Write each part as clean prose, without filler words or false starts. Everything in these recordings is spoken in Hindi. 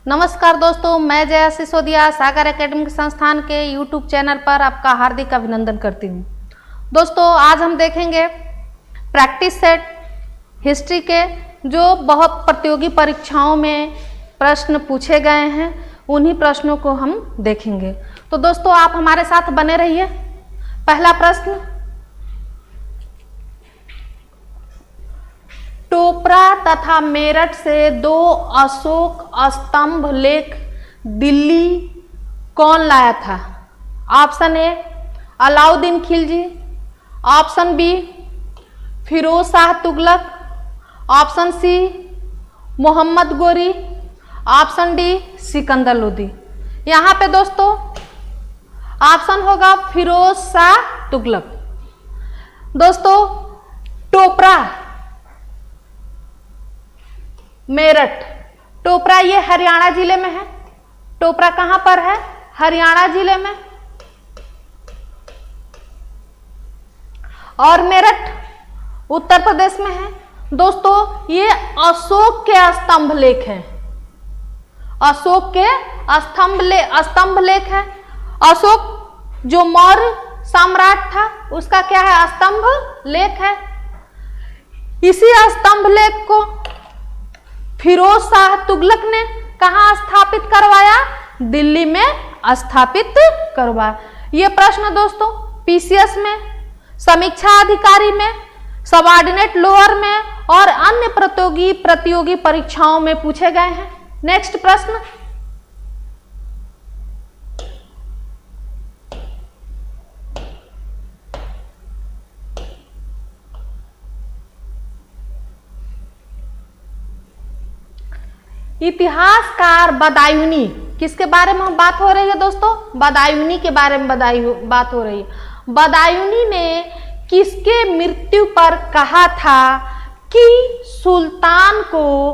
नमस्कार दोस्तों, मैं जया सिसोदिया सागर एकेडमिक संस्थान के यूट्यूब चैनल पर आपका हार्दिक अभिनंदन करती हूँ। दोस्तों, आज हम देखेंगे प्रैक्टिस सेट हिस्ट्री के जो बहुत प्रतियोगी परीक्षाओं में प्रश्न पूछे गए हैं, उन्हीं प्रश्नों को हम देखेंगे। तो दोस्तों, आप हमारे साथ बने रहिए। पहला प्रश्न, टोपरा तथा मेरठ से 2 अशोक स्तंभ लेख दिल्ली कौन लाया था? Option A Alauddin Khilji, option B Firoz Shah Tughlaq, option C Mohammad Ghori, option D Sikandar Lodi. यहाँ पे दोस्तों ऑप्शन होगा फिरोज शाह तुगलक। दोस्तों, टोपरा मेरठ, टोपरा ये हरियाणा जिले में है। टोपरा कहां पर है? हरियाणा जिले में। और मेरठ उत्तर प्रदेश में है। दोस्तों, ये अशोक के स्तंभ लेख है। अशोक के स्तंभ लेख है। अशोक जो मौर्य सम्राट था, उसका क्या है? स्तंभ लेख है। इसी स्तंभ लेख को फिरोज शाह तुगलक ने कहां स्थापित करवाया? दिल्ली में स्थापित करवाया। यह प्रश्न दोस्तों पीसीएस में, समीक्षा अधिकारी में, सबऑर्डिनेट लोअर में और अन्य प्रतियोगी परीक्षाओं में पूछे गए हैं। नेक्स्ट प्रश्न, इतिहासकार बदायूनी, किसके बारे में बात हो रही है दोस्तों? बदायूनी के बारे में बात हो रही है। बदायूनी ने किसके मृत्यु पर कहा था कि सुल्तान को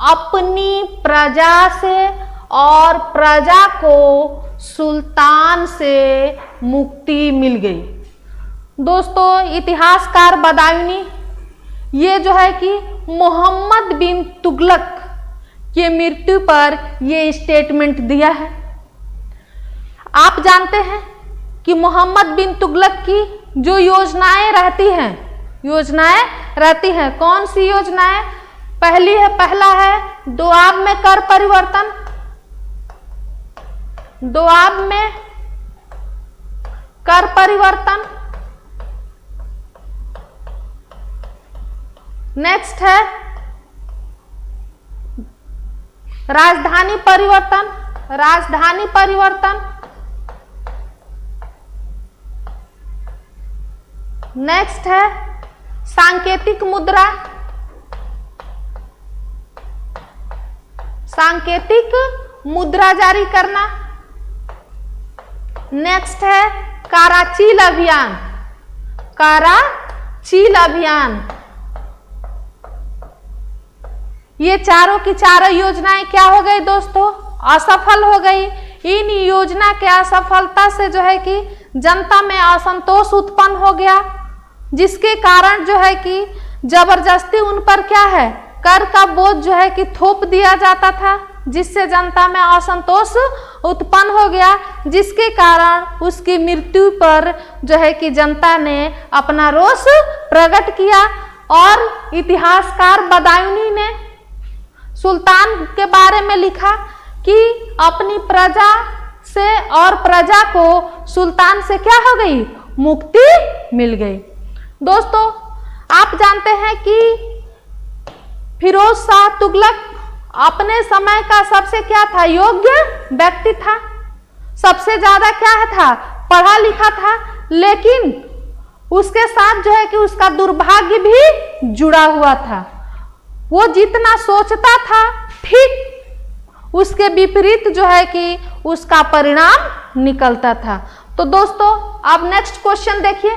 अपनी प्रजा से और प्रजा को सुल्तान से मुक्ति मिल गई? दोस्तों, इतिहासकार बदायूनी ये जो है कि मोहम्मद बिन तुगलक के मृत्यु पर ये स्टेटमेंट दिया है। आप जानते हैं कि मोहम्मद बिन तुगलक की जो योजनाएं रहती हैं, कौन सी योजनाएं? पहला है दोआब में कर परिवर्तन, दोआब में कर परिवर्तन। नेक्स्ट है राजधानी परिवर्तन। नेक्स्ट है सांकेतिक मुद्रा जारी करना। नेक्स्ट है काराचील अभियान। ये चारों की चारों योजनाएं क्या हो गई दोस्तों? असफल हो गई। इन योजना के असफलता से जो है कि जनता में असंतोष उत्पन्न हो गया, जिसके कारण जो है कि जबरदस्ती उन पर क्या है, कर का बोझ जो है कि थोप दिया जाता था, जिससे जनता में असंतोष उत्पन्न हो गया, जिसके कारण उसकी मृत्यु पर जो है कि जनता ने अपना रोष प्रकट किया। और इतिहासकार बदायूनी ने सुल्तान के बारे में लिखा कि अपनी प्रजा से और प्रजा को सुल्तान से क्या हो गई? मुक्ति मिल गई। दोस्तों, आप जानते हैं कि फिरोज शाह तुगलक अपने समय का सबसे क्या था? योग्य व्यक्ति था। सबसे ज्यादा क्या था? पढ़ा लिखा था। लेकिन उसके साथ जो है कि उसका दुर्भाग्य भी जुड़ा हुआ था। वो जितना सोचता था ठीक उसके विपरीत जो है कि उसका परिणाम निकलता था। तो दोस्तों, अब नेक्स्ट क्वेश्चन देखिए।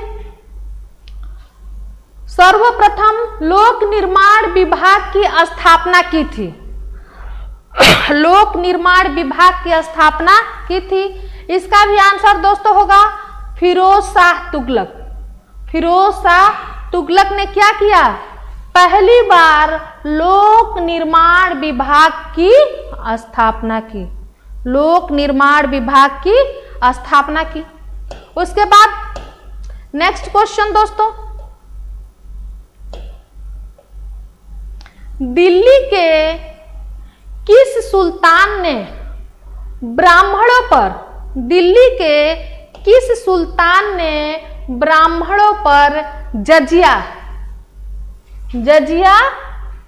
सर्वप्रथम लोक निर्माण विभाग की स्थापना की थी। लोक निर्माण विभाग की स्थापना की थी। इसका भी आंसर दोस्तों होगा फिरोज शाह तुगलक। फिरोज शाह तुगलक ने क्या किया? पहली बार लोक निर्माण विभाग की स्थापना की, लोक निर्माण विभाग की स्थापना की। उसके बाद नेक्स्ट क्वेश्चन दोस्तों, दिल्ली के किस सुल्तान ने ब्राह्मणों पर, दिल्ली के किस सुल्तान ने ब्राह्मणों पर जजिया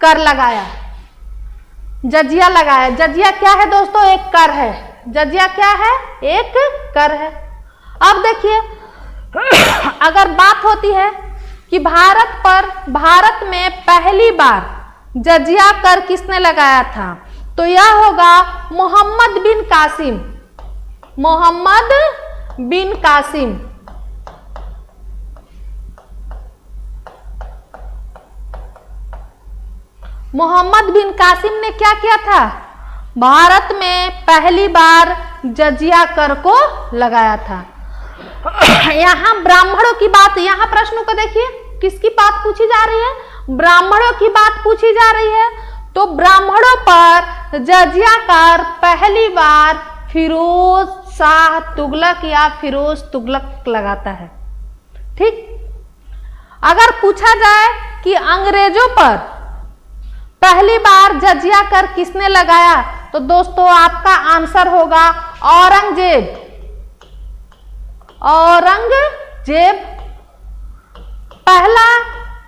कर लगाया? जजिया लगाया। जजिया क्या है दोस्तों? एक कर है। जजिया क्या है? एक कर है। अब देखिए, अगर बात होती है कि भारत में पहली बार जजिया कर किसने लगाया था, तो यह होगा मोहम्मद बिन कासिम। मोहम्मद बिन कासिम। मोहम्मद बिन कासिम ने क्या किया था? भारत में पहली बार जजिया कर को लगाया था। यहां ब्राह्मणों की बात, यहां प्रश्नों को देखिए, किसकी बात पूछी जा रही है? ब्राह्मणों की बात पूछी जा रही है। तो ब्राह्मणों पर जजिया कर पहली बार फिरोज शाह तुगलक या फिरोज तुगलक लगाता है। ठीक। अगर पूछा जाए कि अंग्रेजों पर पहली बार जजिया कर किसने लगाया, तो दोस्तों आपका आंसर होगा औरंगजेब। औरंगजेब पहला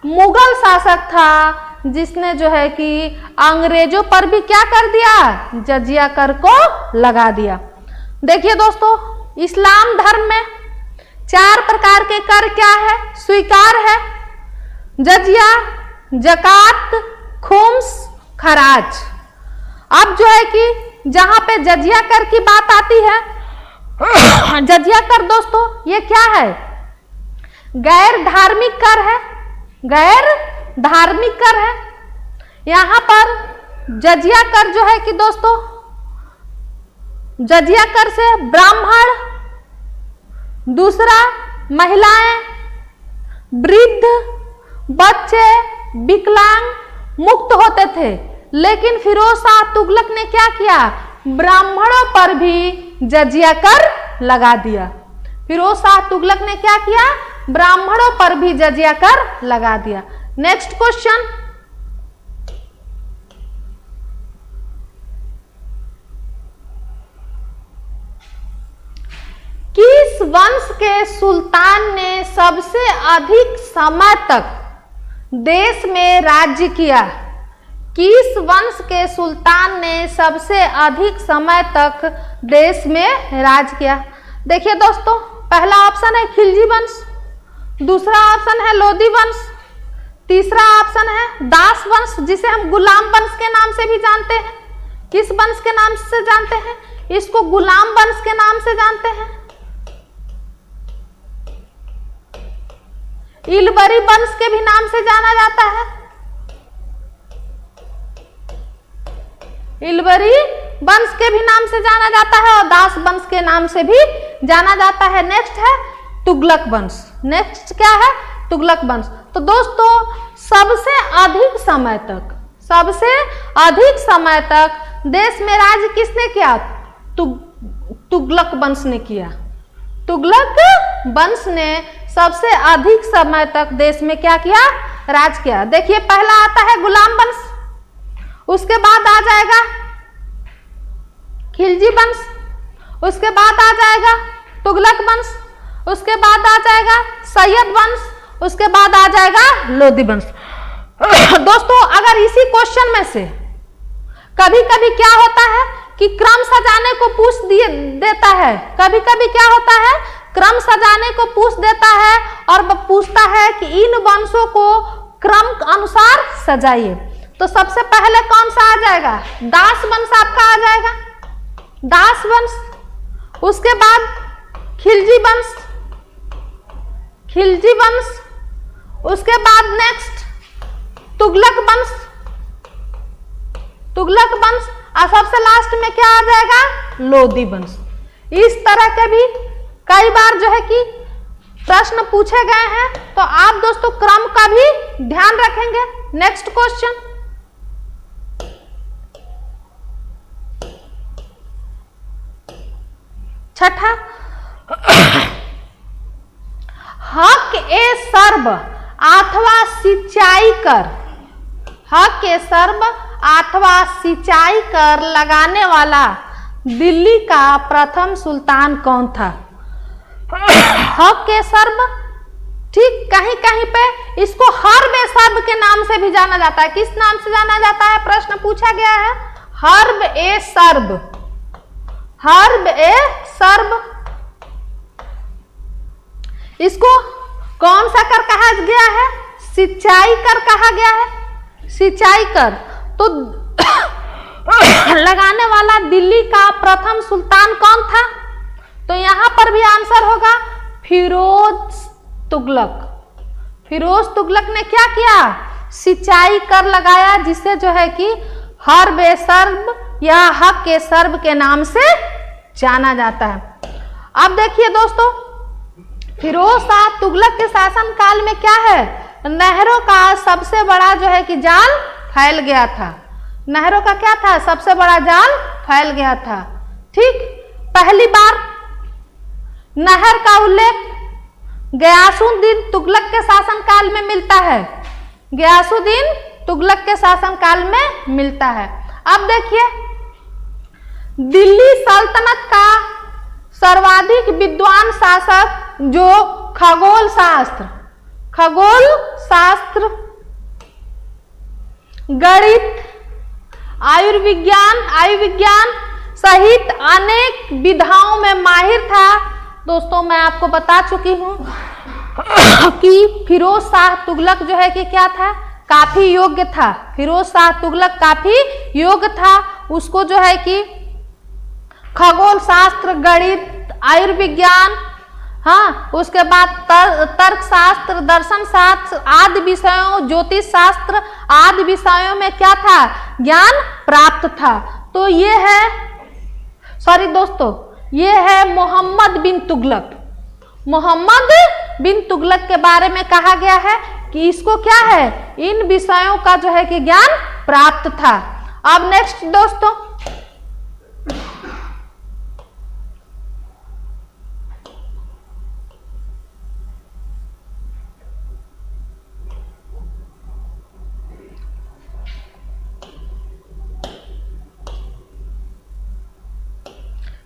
मुगल शासक था जिसने जो है कि अंग्रेजों पर भी क्या कर दिया? जजिया कर को लगा दिया। देखिए दोस्तों, इस्लाम धर्म में 4 प्रकार के कर क्या है? स्वीकार है। जजिया, जकात, खुम्स, खराज। अब जो है कि जहां पे जजिया कर की बात आती है, जजिया कर दोस्तों ये क्या है? गैर धार्मिक कर है। गैर धार्मिक कर है। यहां पर जजिया कर जो है कि दोस्तों, जजिया कर से ब्राह्मण, दूसरा महिलाएं, वृद्ध, बच्चे, विकलांग मुक्त होते थे। लेकिन फिरोज शाह तुगलक ने क्या किया? ब्राह्मणों पर भी जजिया कर लगा दिया। फिरोज शाह तुगलक ने क्या किया? ब्राह्मणों पर भी जजिया कर लगा दिया। नेक्स्ट क्वेश्चन, किस वंश के सुल्तान ने सबसे अधिक समय तक देश में राज्य किया? किस वंश के सुल्तान ने सबसे अधिक समय तक देश में राज किया? देखिए दोस्तों, पहला ऑप्शन है खिलजी वंश, दूसरा ऑप्शन है लोधी वंश, तीसरा ऑप्शन है दास वंश, जिसे हम गुलाम वंश के नाम से भी जानते हैं। किस वंश के नाम से जानते हैं? इसको गुलाम वंश के नाम से जानते हैं। इलबरी वंश के भी नाम से जाना जाता है। इलबरी वंश के भी नाम से जाना जाता है और दास वंश के नाम से भी जाना जाता है। नेक्स्ट है तुगलक वंश। नेक्स्ट क्या है? तुगलक वंश। तो दोस्तों सबसे अधिक समय तक देश में राज्य किसने किया? तुगलक वंश ने किया। तुगलक वंश ने सबसे अधिक समय तक देश में क्या किया? राज किया। देखिए पहला आता है गुलाम वंश, उसके बाद आ जाएगा खिलजी वंश, उसके बाद आ जाएगा तुगलक वंश, उसके बाद आ जाएगा सैयद वंश, उसके बाद आ जाएगा लोधी वंश। दोस्तों अगर इसी क्वेश्चन में से कभी कभी क्या होता है कि क्रम सजाने को पूछ देता है, कभी कभी क्या होता है क्रम सजाने को पूछ देता है और पूछता है कि इन वंशों को क्रम अनुसार सजाइए। तो सबसे पहले कौन सा आ जाएगा? दास वंश आपका आ जाएगा, दास वंश। उसके बाद खिलजी वंश, खिलजी वंश। उसके बाद नेक्स्ट तुगलक वंश, तुगलक वंश। और सबसे लास्ट में क्या आ जाएगा? लोधी वंश। इस तरह के भी कई बार जो है कि प्रश्न पूछे गए हैं, तो आप दोस्तों क्रम का भी ध्यान रखेंगे। नेक्स्ट क्वेश्चन, छठा, हक ए सर्व अथवा सिंचाई कर, हक ए सर्व अथवा सिंचाई कर लगाने वाला दिल्ली का प्रथम सुल्तान कौन था? हक ए सर्व, ठीक, कहीं कहीं पे इसको हर्ब ए सर्व के नाम से भी जाना जाता है। किस नाम से जाना जाता है? प्रश्न पूछा गया है, हर्ब ए सर्व, हर्ब ए सर्व। इसको कौन सा कर कहा गया है? सिंचाई कर कहा गया है, सिंचाई कर। तो लगाने वाला दिल्ली का प्रथम सुल्तान कौन था? तो यहां पर भी आंसर होगा फिरोज तुगलक। फिरोज तुगलक ने क्या किया? सिंचाई कर लगाया, जिसे जो है कि हर्ब ए सर्व या हक ए सर्व के नाम से जाना जाता है। अब देखिए दोस्तों, फिरोज शाह तुगलक के शासन काल में क्या है? नहरों का सबसे बड़ा जो है कि जाल फैल गया था। नहरों का क्या था? सबसे बड़ा जाल फैल गया था। ठीक, पहली बार नहर का उल्लेख गयासुद्दीन तुगलक के शासन काल में मिलता है, गयासुद्दीन तुगलक के शासन काल में मिलता है। अब देखिए, दिल्ली सल्तनत का सर्वाधिक विद्वान शासक जो खगोल शास्त्र, खगोल शास्त्र, गणित, आयुर्विज्ञान सहित अनेक विधाओं में माहिर था। दोस्तों, मैं आपको बता चुकी हूं कि फिरोज शाह तुगलक जो है कि क्या था? काफी योग्य था। फिरोज शाह तुगलक काफी योग्य था। उसको जो है कि खगोल शास्त्र, गणित, आयुर्विज्ञान, हाँ, उसके बाद तर्क शास्त्र, दर्शन शास्त्र आदि विषयों, ज्योतिष शास्त्र आदि विषयों में क्या था? ज्ञान प्राप्त था। तो ये है, सॉरी दोस्तों, ये है मोहम्मद बिन तुगलक। मोहम्मद बिन तुगलक के बारे में कहा गया है कि इसको क्या है? इन विषयों का जो है कि ज्ञान प्राप्त था। अब नेक्स्ट दोस्तों,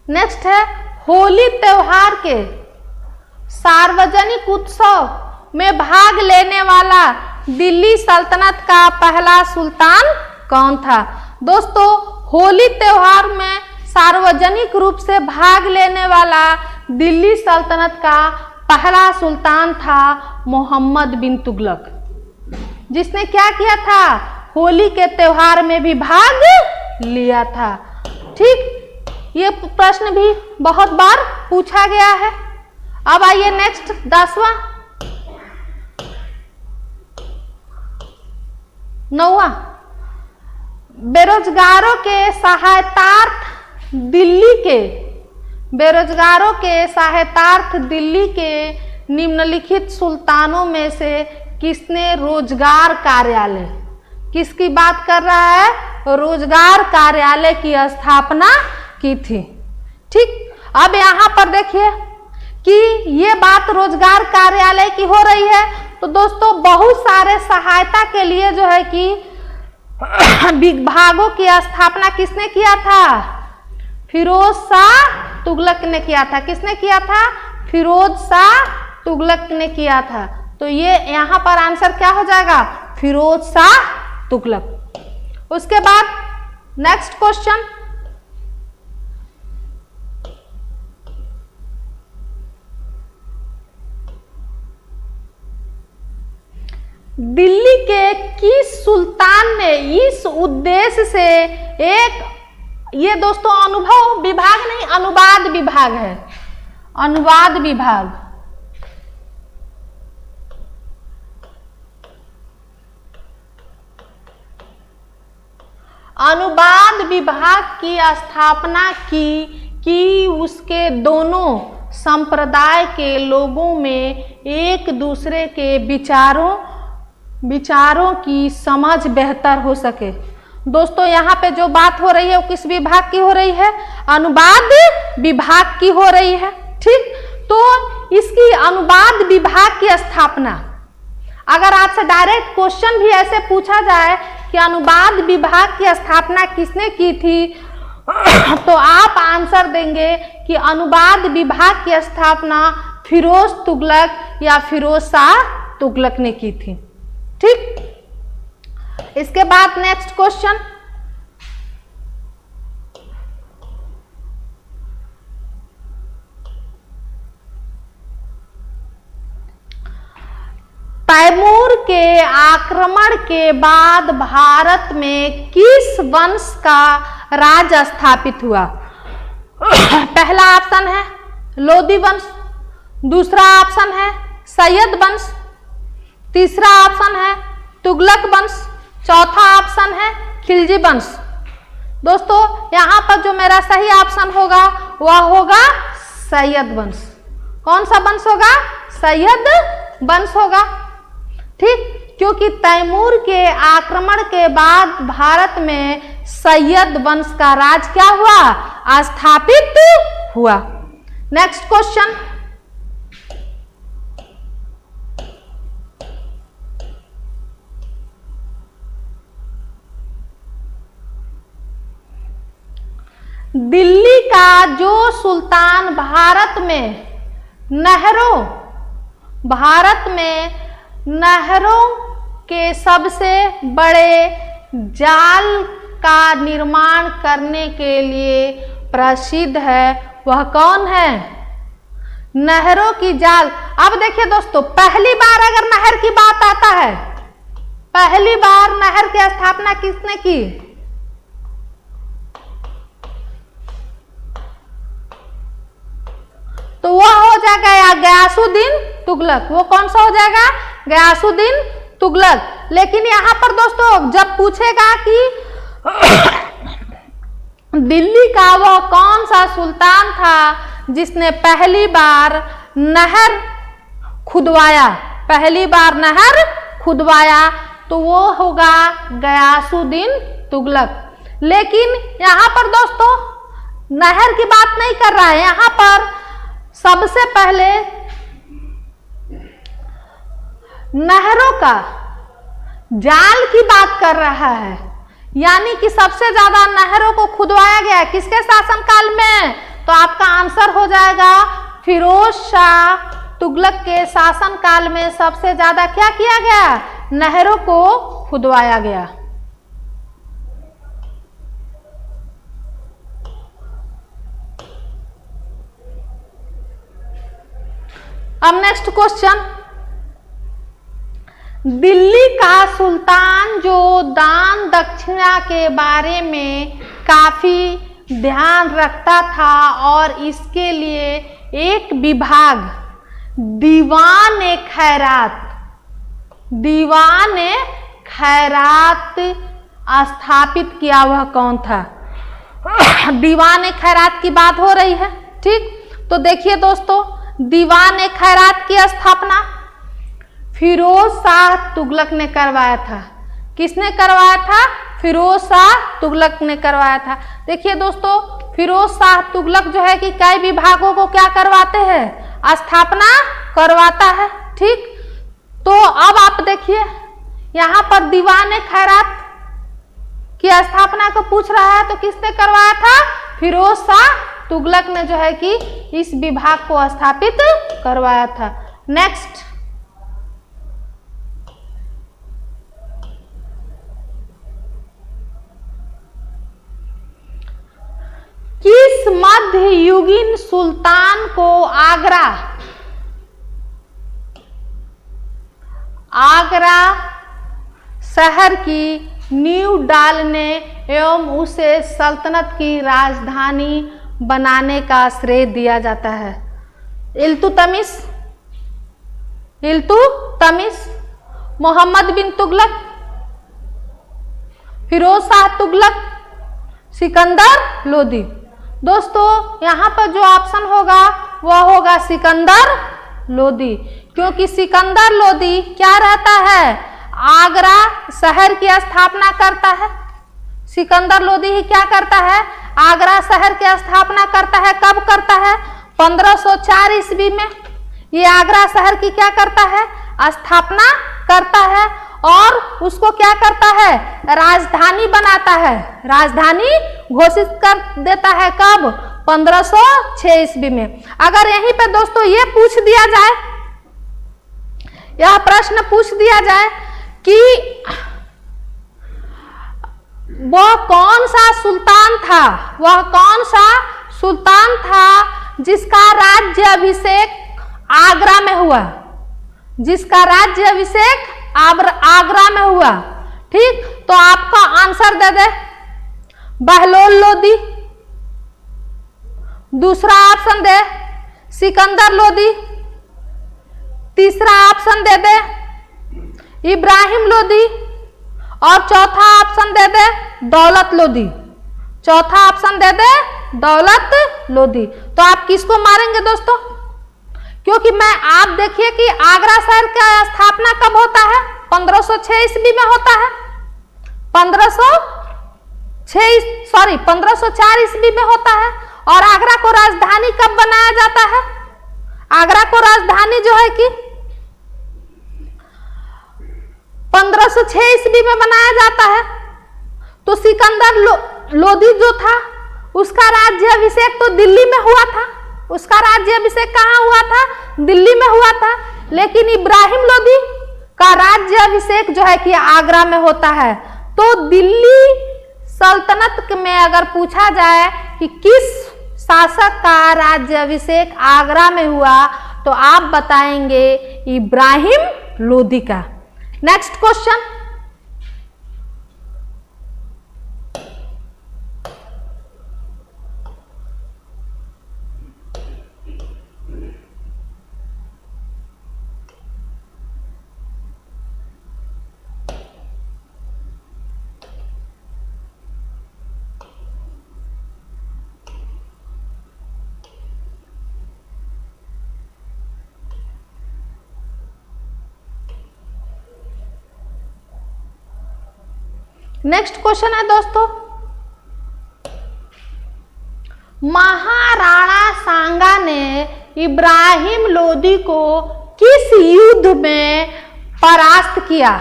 नेक्स्ट है होली त्योहार के सार्वजनिक उत्सव में भाग लेने वाला दिल्ली सल्तनत का पहला सुल्तान कौन था? दोस्तों, होली त्योहार में सार्वजनिक रूप से भाग लेने वाला दिल्ली सल्तनत का पहला सुल्तान था मोहम्मद बिन तुगलक, जिसने क्या किया था? होली के त्योहार में भी भाग लिया था। ठीक, ये प्रश्न भी बहुत बार पूछा गया है। अब आइए नेक्स्ट 10वां, 9वां, बेरोजगारों के सहायतार्थ दिल्ली के, बेरोजगारों के सहायतार्थ दिल्ली के निम्नलिखित सुल्तानों में से किसने रोजगार कार्यालय, किसकी बात कर रहा है? रोजगार कार्यालय की स्थापना की थी। ठीक, अब यहां पर देखिए कि ये बात रोजगार कार्यालय की हो रही है, तो दोस्तों बहुत सारे सहायता के लिए जो है कि विभागों की स्थापना किसने किया था? फिरोज शाह तुगलक ने किया था। किसने किया था? फिरोज शाह तुगलक ने किया था। तो ये यहां पर आंसर क्या हो जाएगा? फिरोज शाह तुगलक। उसके बाद नेक्स्ट क्वेश्चन, दिल्ली के किस सुल्तान ने इस उद्देश्य से एक, ये दोस्तों अनुभव विभाग नहीं, अनुवाद विभाग है, अनुवाद विभाग, अनुवाद विभाग की स्थापना की कि उसके दोनों संप्रदाय के लोगों में एक दूसरे के विचारों की समझ बेहतर हो सके। दोस्तों यहाँ पे जो बात हो रही है वो किस विभाग की हो रही है? अनुवाद विभाग की हो रही है। ठीक, तो इसकी अनुवाद विभाग की स्थापना, अगर आपसे डायरेक्ट क्वेश्चन भी ऐसे पूछा जाए कि अनुवाद विभाग की स्थापना किसने की थी, तो आप आंसर देंगे कि अनुवाद विभाग की स्थापना फिरोज तुगलक या फिरोज शाह तुगलक ने की थी। ठीक, इसके बाद नेक्स्ट क्वेश्चन, तैमूर के आक्रमण के बाद भारत में किस वंश का राज स्थापित हुआ? पहला ऑप्शन है लोदी वंश, दूसरा ऑप्शन है सैयद वंश, तीसरा ऑप्शन है तुगलक वंश, चौथा ऑप्शन है खिलजी वंश। दोस्तों यहां पर जो मेरा सही ऑप्शन होगा वह होगा सैयद वंश। कौन सा वंश होगा? सैयद वंश होगा। ठीक, क्योंकि तैमूर के आक्रमण के बाद भारत में सैयद वंश का राज क्या हुआ? स्थापित हुआ। नेक्स्ट क्वेश्चन, दिल्ली का जो सुल्तान भारत में नहरों के सबसे बड़े जाल का निर्माण करने के लिए प्रसिद्ध है, वह कौन है? नहरों की जाल। अब देखिए दोस्तों, पहली बार अगर नहर की बात आता है, पहली बार नहर की स्थापना किसने की? तो वह हो जाएगा गयासुद्दीन तुगलक। वो कौन सा हो जाएगा? गयासुद्दीन तुगलक। लेकिन यहां पर दोस्तों जब पूछेगा कि दिल्ली का वह कौन सा सुल्तान था जिसने पहली बार नहर खुदवाया, पहली बार नहर खुदवाया, तो वो होगा गयासुद्दीन तुगलक। लेकिन यहां पर दोस्तों नहर की बात नहीं कर रहा है, यहां पर सबसे पहले नहरों का जाल की बात कर रहा है, यानी कि सबसे ज्यादा नहरों को खुदवाया गया किसके शासनकाल में? तो आपका आंसर हो जाएगा फिरोज शाह तुगलक के शासनकाल में सबसे ज्यादा क्या किया गया? नहरों को खुदवाया गया। अब नेक्स्ट क्वेश्चन, दिल्ली का सुल्तान जो दान दक्षिणा के बारे में काफी ध्यान रखता था और इसके लिए एक विभाग दीवान खैरात स्थापित किया, वह कौन था? दीवान खैरात की बात हो रही है। ठीक, तो देखिए दोस्तों, दीवान खैरात की स्थापना फिरोज शाह तुगलक ने करवाया था। किसने करवाया था? फिरोज शाह तुगलक ने करवाया था। देखिए दोस्तों, फिरोज शाह तुगलक जो है कि कई विभागों को क्या करवाते हैं? स्थापना करवाता है। ठीक, तो अब आप देखिए यहां पर दीवान खैरात की स्थापना को पूछ रहा है, तो किसने करवाया था? फिरोज शाह तुगलक ने जो है कि इस विभाग को स्थापित करवाया था। नेक्स्ट, किस मध्ययुगीन सुल्तान को आगरा शहर की नींव डालने एवं उसे सल्तनत की राजधानी बनाने का श्रेय दिया जाता है? इल्तुतमिश, मोहम्मद बिन तुगलक, फिरोज शाह तुगलक, सिकंदर लोदी। दोस्तों यहाँ पर जो ऑप्शन होगा वह होगा सिकंदर लोदी, क्योंकि सिकंदर लोदी क्या रहता है? आगरा शहर की स्थापना करता है। सिकंदर लोदी ही क्या करता है, आगरा शहर की स्थापना करता है। कब करता है, 1504 ईस्वी में ये आगरा शहर की क्या करता है, स्थापना करता है और उसको क्या करता है, राजधानी बनाता है, राजधानी घोषित कर देता है। कब, 1506 ईस्वी में। अगर यहीं पे दोस्तों ये पूछ दिया जाए, यह प्रश्न पूछ दिया जाए कि वह कौन सा सुल्तान था, वह कौन सा सुल्तान था जिसका राज्य अभिषेक आगरा में हुआ, जिसका राज्य अभिषेक आगरा में हुआ, ठीक, तो आपका आंसर दे दे बहलोल लोदी। दूसरा ऑप्शन दे सिकंदर लोदी। तीसरा ऑप्शन दे दे इब्राहिम लोदी और चौथा ऑप्शन दे दे दौलत लोदी। चौथा ऑप्शन दे दे दौलत लोदी। तो आप किसको मारेंगे दोस्तों, क्योंकि मैं आप देखिए कि आगरा शहर का स्थापना कब होता है, 1506 ईस्वी में होता है, 1504 ईस्वी में होता है। और आगरा को राजधानी कब बनाया जाता है, आगरा को राजधानी जो है कि 1506 ईस्वी में बनाया जाता है। तो सिकंदर लोदी जो था उसका राज्य अभिषेक तो दिल्ली में हुआ था, उसका राज्य अभिषेक कहाँ हुआ था, दिल्ली में हुआ था। लेकिन इब्राहिम लोदी का राज्य अभिषेक जो है कि आगरा में होता है। तो दिल्ली सल्तनत में अगर पूछा जाए कि किस शासक का राज्य अभिषेक आगरा में हुआ, तो आप बताएंगे इब्राहिम लोदी का। नेक्स्ट क्वेश्चन, नेक्स्ट क्वेश्चन है दोस्तों, महाराणा सांगा ने इब्राहिम लोदी को किस युद्ध में परास्त किया,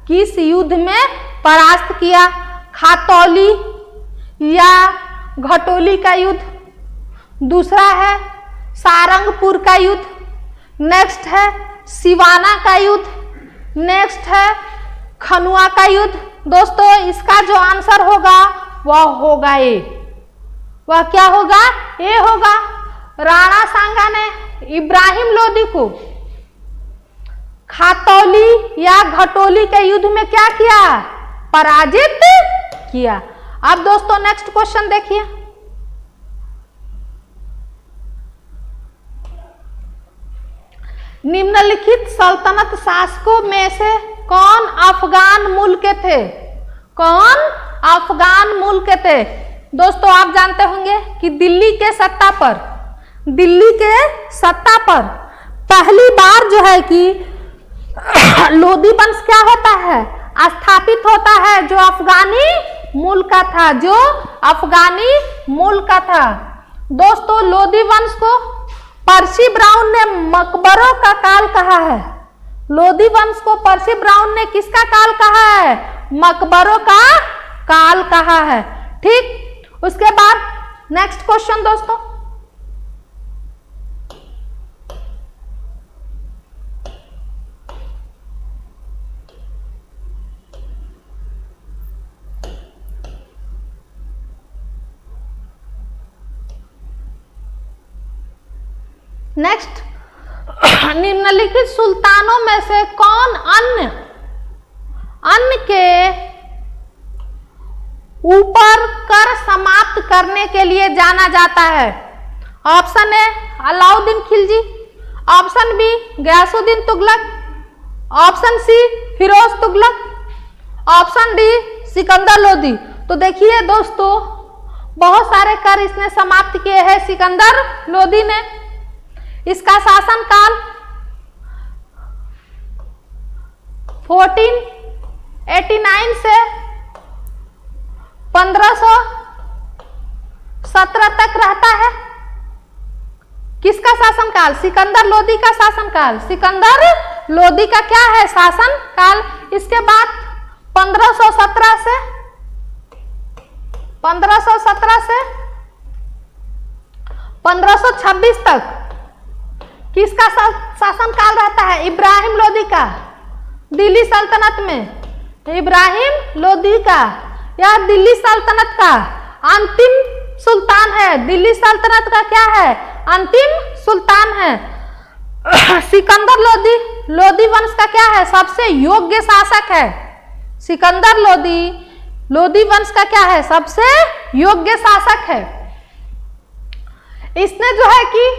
किस युद्ध में परास्त किया, खातौली या घटोली का युद्ध, दूसरा है सारंगपुर का युद्ध, नेक्स्ट है सिवाना का युद्ध, नेक्स्ट है खनुआ का युद्ध। दोस्तों इसका जो आंसर होगा वह होगा ए, वह क्या होगा, ए होगा। राणा सांगा ने इब्राहिम लोदी को खातौली या घटोली के युद्ध में क्या किया, पराजित किया। अब दोस्तों नेक्स्ट क्वेश्चन देखिए, निम्नलिखित सल्तनत शासकों में से कौन अफगान मूल के थे, कौन अफगान मूल के थे। दोस्तों आप जानते होंगे कि दिल्ली के सत्ता पर, दिल्ली के सत्ता पर पहली बार जो है कि लोदी वंश क्या होता है, स्थापित होता है, जो अफगानी मूल का था, जो अफगानी मूल का था। दोस्तों लोदी वंश को पर्सी ब्राउन ने मकबरों का काल कहा है, लोदी वंश को पर्सी ब्राउन ने किसका काल कहा है, मकबरों का काल कहा है, ठीक। उसके बाद नेक्स्ट क्वेश्चन दोस्तों, नेक्स्ट, निम्नलिखित सुल्तानों में से कौन अन्य के ऊपर कर समाप्त करने के लिए जाना जाता है। Option A Alauddin Khilji, option B Ghiyasuddin Tughlaq, option C Firoz Tughlaq, option D Sikandar Lodi. तो देखिए दोस्तों बहुत सारे कर इसने समाप्त किए हैं सिकंदर लोदी ने। इसका शासनकाल 1489 से 1517 तक रहता है। किसका शासनकाल? सिकंदर लोदी का शासनकाल। सिकंदर लोदी का क्या है? शासनकाल। इसके बाद 1517 से 1526 तक किसका शासनकाल रहता है? इब्राहिम लोदी का। दिल्ली सल्तनत में इब्राहिम लोदी का, यह दिल्ली सल्तनत का अंतिम सुल्तान है। दिल्ली सल्तनत का क्या है? अंतिम सुल्तान है। सिकंदर लोदी वंश का क्या है? सबसे योग्य शासक है। सिकंदर लोदी वंश का क्या है? सबसे योग्य शासक है। इसने जो है कि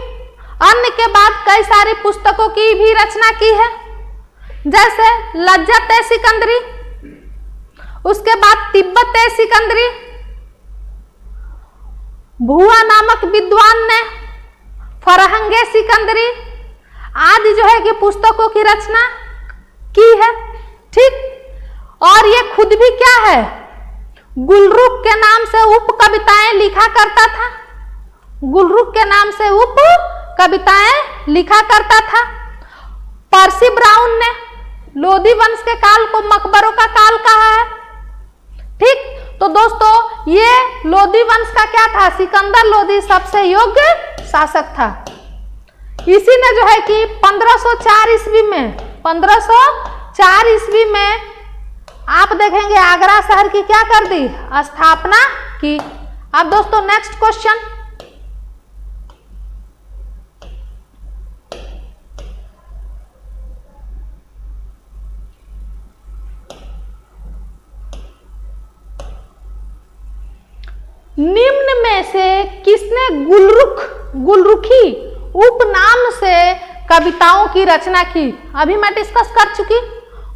अन्य के बाद कई सारी पुस्तकों की भी रचना की है, जैसे लज्जत-ए-सिकंदरी, उसके बाद तिब्बत-ए-सिकंदरी। भुआ नामक विद्वान ने फरहंग-ए-सिकंदरी आदि जो है कि पुस्तकों की रचना की है। ठीक, और ये खुद भी क्या है? गुलरुख के नाम से उप कविताएं लिखा करता था। गुलरुख के नाम से उप कविताएं लिखा करता था। पर्सी ब्राउन ने लोदी वंश के काल को मकबरों का काल कहा है। ठीक, तो दोस्तों ये लोदी वंश का क्या था? सिकंदर लोदी सबसे योग्य शासक था। इसी ने जो है कि 1504 ईस्वी में आप देखेंगे आगरा शहर की क्या कर दी? स्थापना की। अब दोस्तों नेक्स्ट क्वेश्चन, निम्न में से किसने गुलरुखी उपनाम से कविताओं की रचना की? अभी मैं डिस्कस कर चुकी।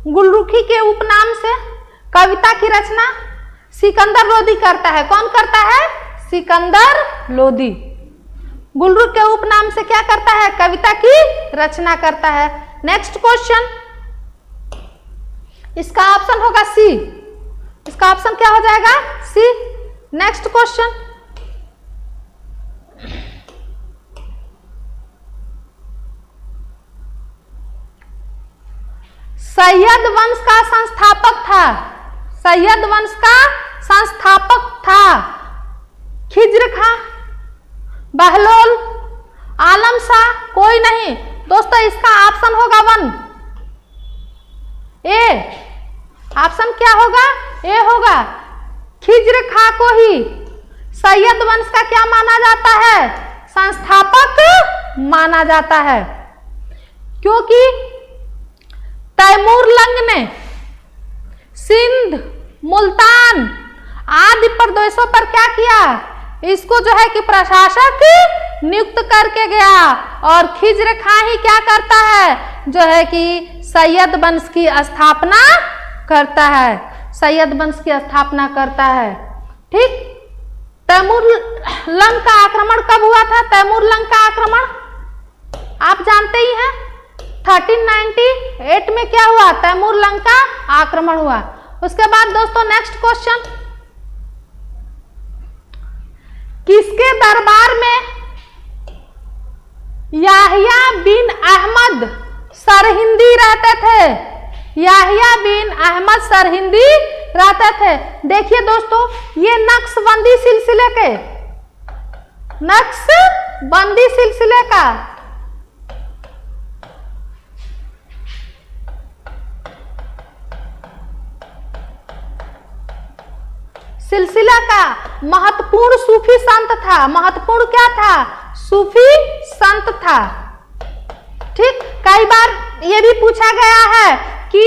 गुलरुखी के उपनाम से कविता की रचना सिकंदर लोदी करता है। कौन करता है? सिकंदर लोदी। गुलरुख के उपनाम से क्या करता है? कविता की रचना करता है। नेक्स्ट क्वेश्चन, इसका ऑप्शन होगा सी। इसका ऑप्शन क्या हो जाएगा? सी। नेक्स्ट क्वेश्चन, सैयद वंश का संस्थापक था। सैयद वंश का संस्थापक था खिज्र खां, बहलोल, आलम शाह, कोई नहीं। दोस्तों इसका ऑप्शन होगा 1 ए। ऑप्शन क्या होगा? ए होगा। खिज्र खां को ही सैयद वंश का क्या माना जाता है? संस्थापक माना जाता है, क्योंकि तैमूरलंग ने सिंध, मुल्तान आदि प्रदेशों पर क्या किया? इसको जो है कि प्रशासक नियुक्त करके गया, और खिज्र खां ही क्या करता है? जो है कि सैयद वंश की स्थापना करता है। सैयद वंश की स्थापना करता है। ठीक, तैमूरलंग का आक्रमण कब हुआ था? तैमूरलंग का आक्रमण आप जानते ही हैं, 1398 में क्या हुआ? तैमूरलंग का आक्रमण हुआ। उसके बाद दोस्तों नेक्स्ट क्वेश्चन, किसके दरबार में याहिया बिन अहमद सरहिंदी रहते थे? याहिया बिन अहमद सरहिंदी रहते थे। देखिए दोस्तों, ये नक्शबंदी सिलसिले का सिलसिला का महत्वपूर्ण सूफी संत था। महत्वपूर्ण क्या था? सूफी संत था। ठीक, कई बार ये भी पूछा गया है कि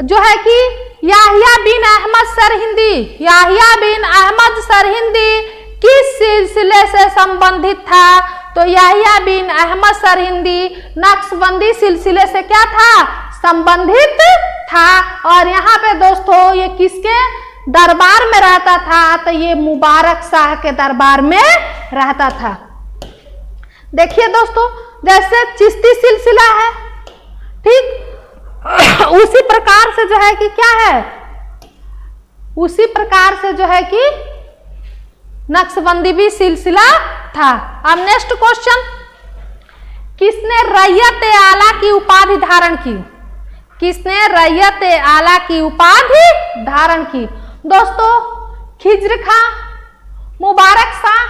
जो है कि याहिया बिन अहमद सरहिंदी किस सिलसिले से संबंधित था? तो याहिया बिन अहमद सरहिंदी नक्शबंदी सिलसिले से क्या था? संबंधित था। और यहाँ पे दोस्तों ये किसके दरबार में रहता था? तो ये मुबारक शाह के दरबार में रहता था। देखिए दोस्तों, जैसे चिश्ती सिलसिला है, ठीक, उसी प्रकार से जो है कि क्या है? उसी प्रकार से जो है कि नक्शबंदी भी सिलसिला था। अब नेक्स्ट क्वेश्चन, किसने रैयत आला की उपाधि धारण की? किसने रैयत आला की उपाधि धारण की? दोस्तों, खिज्र खां, मुबारक शाह,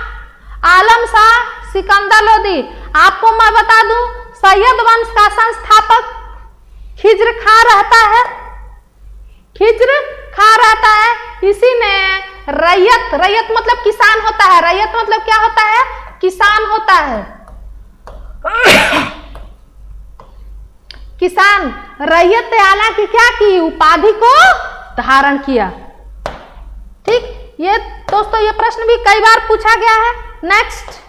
आलम शाह, सिकंदर लोदी। आपको मैं बता दूं, सैयद वंश का संस्थापक खिज्र खां रहता है, खिज्र खां रहता है। इसी ने रैयत, रैयत मतलब किसान होता है, रैयत मतलब क्या होता है? किसान होता है। किसान रैयत आला की क्या की? उपाधि को धारण किया। ठीक, ये दोस्तों ये प्रश्न भी कई बार पूछा गया है। नेक्स्ट,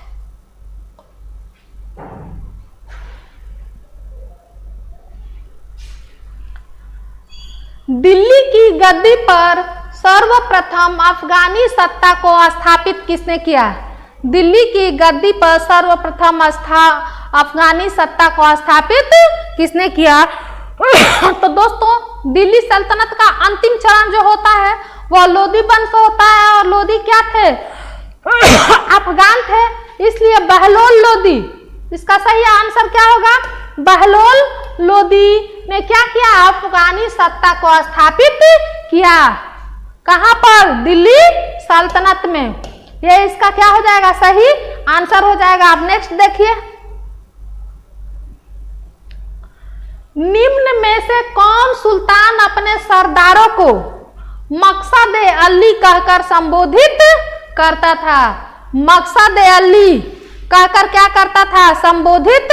दिल्ली की गद्दी पर सर्वप्रथम अफगानी सत्ता को स्थापित किसने किया? दिल्ली की गद्दी पर सर्वप्रथम अफगानी सत्ता को स्थापित किसने किया? तो दोस्तों, दिल्ली सल्तनत का अंतिम चरण जो होता है वह लोदी वंश होता है, और लोदी क्या थे? अफगान थे, इसलिए बहलोल लोदी। इसका सही आंसर क्या होगा? बहलोल लोदी ने क्या किया? अफगानी सत्ता को स्थापित किया। कहां पर? दिल्ली सल्तनत में। ये इसका क्या हो जाएगा? सही आंसर हो जाएगा। अब नेक्स्ट देखिए, निम्न में से कौन सुल्तान अपने सरदारों को मकसद अली कहकर संबोधित करता था? मकसद अली कहकर क्या करता था? संबोधित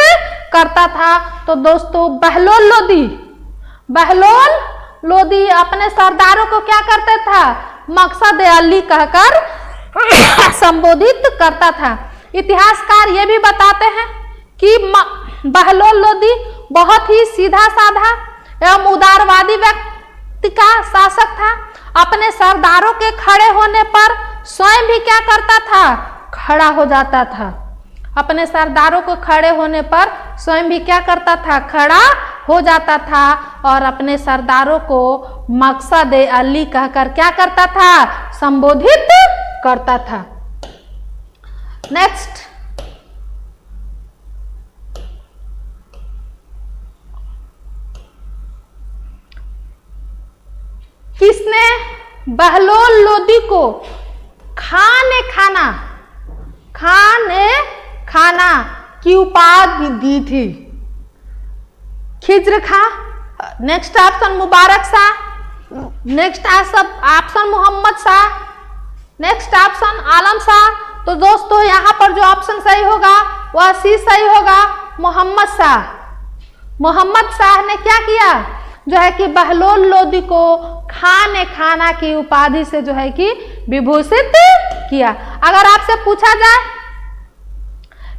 करता था। तो दोस्तों, बहलोल लोदी, बहलोल लोदी अपने सरदारों को क्या करता था? मकसद अली कहकर संबोधित करता था। इतिहासकार ये भी बताते हैं कि बहलोल लोदी बहुत ही सीधा साधा एवं उदारवादी व्यक्ति का शासक था। अपने सरदारों के खड़े होने पर स्वयं भी क्या करता था? खड़ा हो जाता था। अपने सरदारों को खड़े होने पर स्वयं भी क्या करता था? खड़ा हो जाता था, और अपने सरदारों को मकसद अली कहकर क्या करता था? संबोधित करता था। नेक्स्ट, किसने बहलोल लोदी को खाने खाना, खाने खाना की उपाधि दी थी? Khizr Khan, next option Mubarak Shah, next option Mohammad Shah, next option Alam Shah. तो दोस्तों, यहां पर जो ऑप्शन सही होगा वह सी सही होगा, मोहम्मद शाह। मोहम्मद शाह ने क्या किया? जो है कि बहलोल लोदी को खाने खाना की उपाधि से जो है कि विभूषित किया। अगर आपसे पूछा जाए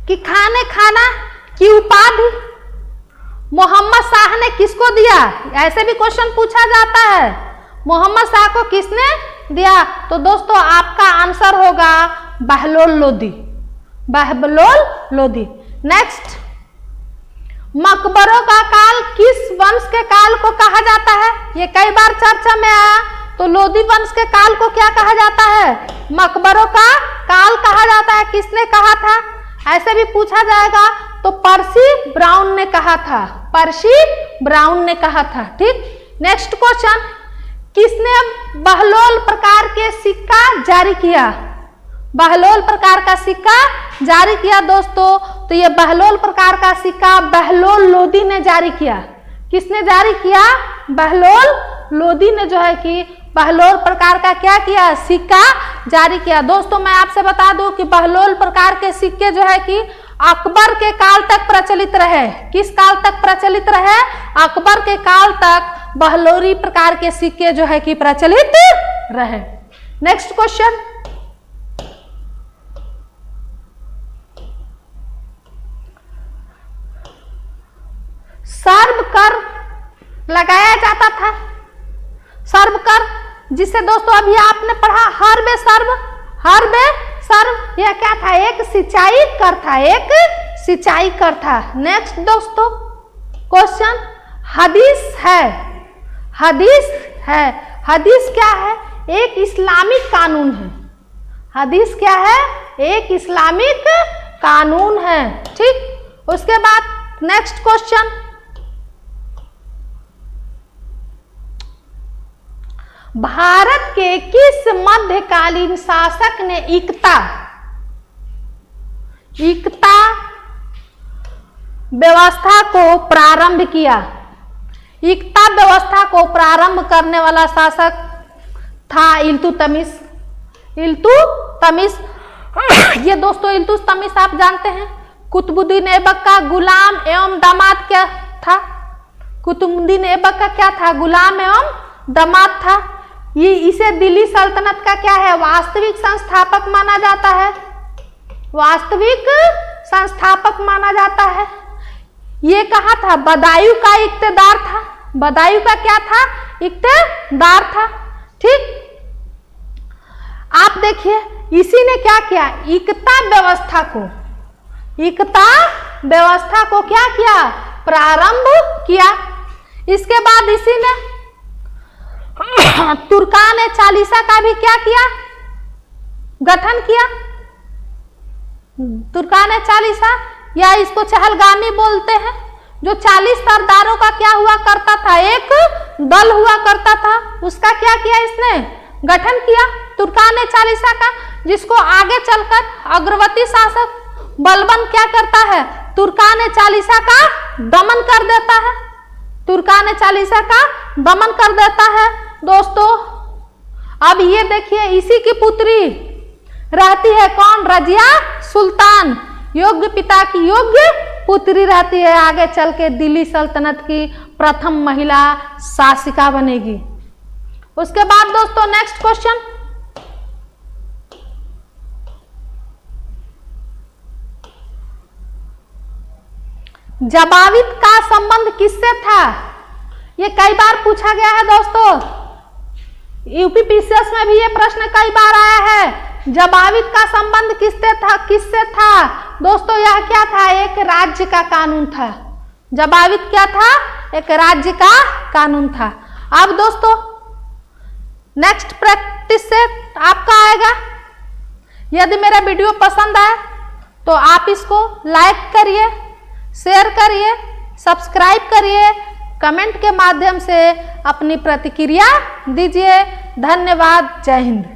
कि खाने खाना की उपाधि मोहम्मद शाह ने किसको दिया, ऐसे भी क्वेश्चन पूछा जाता है, मोहम्मद शाह को किसने दिया? तो दोस्तों, आपका आंसर होगा बहलोल लोदी, बहलोल लोदी। नेक्स्ट, मकबरों का काल किस वंश के काल को कहा जाता है? ये कई बार चर्चा में आया। तो लोदी वंश के काल को क्या कहा जाता है? मकबरों का काल कहा जाता है। किसने कहा था? ऐसे भी पूछा जाएगा। तो पर्सी ब्राउन ने कहा था, पर्सी ब्राउन ने कहा था। ठीक, नेक्स्ट क्वेश्चन, किसने बहलोल प्रकार के सिक्का जारी किया? बहलोल प्रकार का सिक्का जारी किया दोस्तों। तो ये बहलोल प्रकार का सिक्का बहलोल लोदी ने जारी किया। किसने जारी किया? बहलोल लोदी ने जो है कि बहलोल प्रकार का क्या किया? सिक्का जारी किया। दोस्तों, मैं आपसे बता दूं कि बहलोल प्रकार के सिक्के जो है कि अकबर के काल तक प्रचलित रहे। किस काल तक प्रचलित रहे? अकबर के काल तक बहलोरी प्रकार के सिक्के जो है कि प्रचलित रहे। नेक्स्ट क्वेश्चन, सर्व कर लगाया जाता था। सर्व कर, जिसे दोस्तों अभी आपने पढ़ा, हर बे सर्व, हर बे सर्व, यह क्या था? एक सिंचाई कर था, एक सिंचाई कर था। नेक्स्ट दोस्तों क्वेश्चन, हदीस है, हदीस है, हदीस क्या है? एक इस्लामिक कानून है। हदीस क्या है? एक इस्लामिक कानून है। ठीक, उसके बाद नेक्स्ट क्वेश्चन, भारत के किस मध्यकालीन शासक ने इक्ता व्यवस्था को प्रारंभ किया? इक्ता व्यवस्था को प्रारंभ करने वाला शासक था इल्तुतमिश। ये दोस्तों इल्तुतमिश आप जानते हैं कुतुबुद्दीन ऐबक का गुलाम एवं दामाद क्या था? कुतुबुद्दीन ऐबक का क्या था? गुलाम एवं दामाद था। ये इसे दिल्ली सल्तनत का क्या है? वास्तविक संस्थापक माना जाता है। वास्तविक संस्थापक माना जाता है। ये कहा था? बदायूं का इक्तेदार था। बदायूं का क्या था? इक्तेदार था। ठीक, आप देखिए इसी ने क्या किया? इक्ता व्यवस्था को क्या किया? प्रारंभ किया। इसके बाद इसी ने तुर्कान चालीसा का भी क्या किया? गठन किया। तुर्कान चालीसा या इसको चहलगामी बोलते हैं, जो 40 सरदारों का क्या हुआ करता था? एक दल हुआ करता था। उसका क्या किया? इसने गठन किया तुर्कान चालीसा का, जिसको आगे चलकर अग्रवर्ती शासक बलबन क्या करता है? तुर्कान चालीसा का दमन कर देता है। तुर्कान चालीसा का दमन कर देता है। दोस्तों अब ये देखिए इसी की पुत्री रहती है कौन? रजिया सुल्तान, योग्य पिता की योग्य पुत्री रहती है। आगे चल के दिल्ली सल्तनत की प्रथम महिला शासिका बनेगी। उसके बाद दोस्तों नेक्स्ट क्वेश्चन, जबाविद का संबंध किससे था? ये कई बार पूछा गया है दोस्तों, यूपीपीसीएस में भी ये प्रश्न कई बार आया है। जबाविद का संबंध किससे था? दोस्तों यह क्या था? एक राज्य का कानून था। जबाविद क्या था? एक राज्य का कानून था। अब दोस्तों नेक्स्ट प्रैक्टिस से आपका आएगा। यदि मेरा वीडियो पसंद आए तो आप इसको लाइक करिए, शेयर करिए, सब्सक्राइब करिए, कमेंट के माध्यम से अपनी प्रतिक्रिया दीजिए। धन्यवाद। जय हिंद।